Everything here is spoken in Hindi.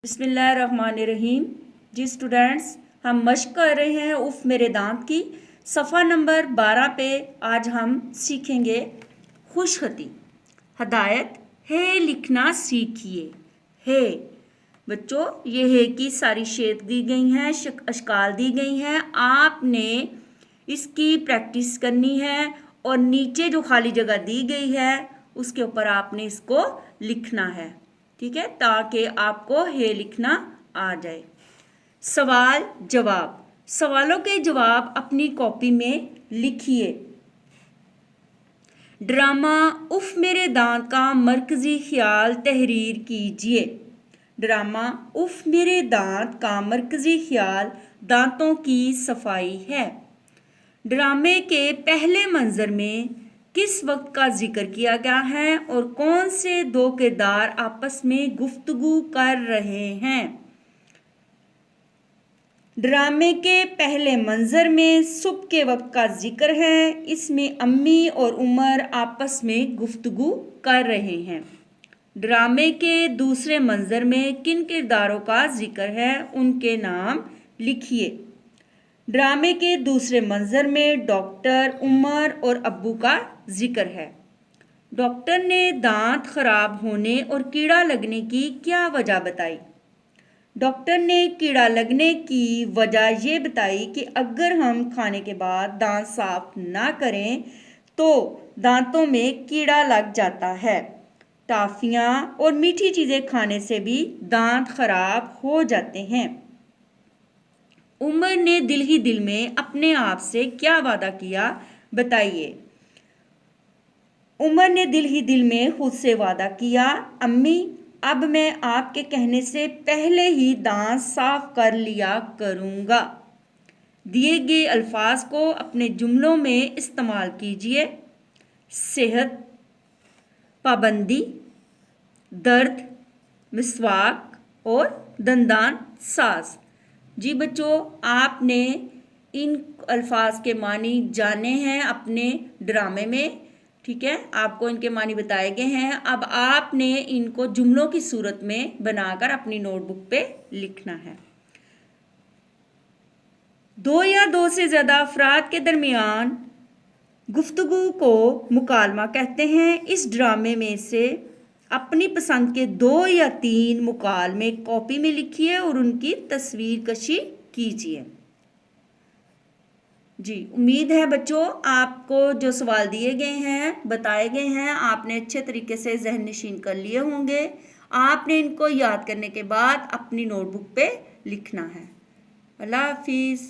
बिस्मिल्लाहिर्रहमानिर्रहीम। जी स्टूडेंट्स, हम मश्क कर रहे हैं उफ़ मेरे दांत की। सफ़ा नंबर 12 पे आज हम सीखेंगे खुशखती। हदायत है लिखना सीखिए। है बच्चों, ये है की सारी शेप दी गई हैं, अशकाल दी गई हैं। आपने इसकी प्रैक्टिस करनी है और नीचे जो खाली जगह दी गई है उसके ऊपर आपने इसको लिखना है, ठीक है, ताकि आपको हे लिखना आ जाए। सवाल जवाब। सवालों के जवाब अपनी कॉपी में लिखिए। ड्रामा उफ़ मेरे दांत का मरकजी ख्याल तहरीर कीजिए। ड्रामा उफ़ मेरे दांत का मरकजी ख्याल दांतों की सफाई है। ड्रामे के पहले मंजर में किस वक्त का जिक्र किया गया है और कौन से दो किरदार आपस में गुफ्तगू कर रहे हैं? ड्रामे के पहले मंजर में सुबह के वक्त का जिक्र है। इसमें अम्मी और उमर आपस में गुफ्तगू कर रहे हैं। ड्रामे के दूसरे मंजर में किन किरदारों का जिक्र है, उनके नाम लिखिए। ड्रामे के दूसरे मंजर में डॉक्टर, उमर और अब्बू का जिक्र है। डॉक्टर ने दांत खराब होने और कीड़ा लगने की क्या वजह बताई? डॉक्टर ने कीड़ा लगने की वजह ये बताई कि अगर हम खाने के बाद दांत साफ ना करें तो दांतों में कीड़ा लग जाता है। टॉफियाँ और मीठी चीज़ें खाने से भी दांत खराब हो जाते हैं। उमर ने दिल ही दिल में अपने आप से क्या वादा किया, बताइए। उमर ने दिल ही दिल में खुद से वादा किया, अम्मी अब मैं आपके कहने से पहले ही दांत साफ कर लिया करूँगा। दिए गए अल्फाज को अपने जुमलों में इस्तेमाल कीजिए। सेहत, पाबंदी, दर्द, मिसवाक और दंदान साज। जी बच्चों, आपने इन अल्फाज के मानी जाने हैं अपने ड्रामे में, ठीक है, आपको इनके मानी बताए गए हैं। अब आपने इनको जुमलों की सूरत में बनाकर अपनी नोटबुक पे लिखना है। दो या दो से ज़्यादा अफराद के दरमियान गुफ्तगू को मुकालमा कहते हैं। इस ड्रामे में से अपनी पसंद के 2 या 3 मुकालमे कॉपी में लिखिए और उनकी तस्वीर कशी कीजिए। जी, उम्मीद है बच्चों आपको जो सवाल दिए गए हैं, बताए गए हैं, आपने अच्छे तरीके से जहन नशीन कर लिए होंगे। आपने इनको याद करने के बाद अपनी नोटबुक पे लिखना है। अल्लाह हाफिज़।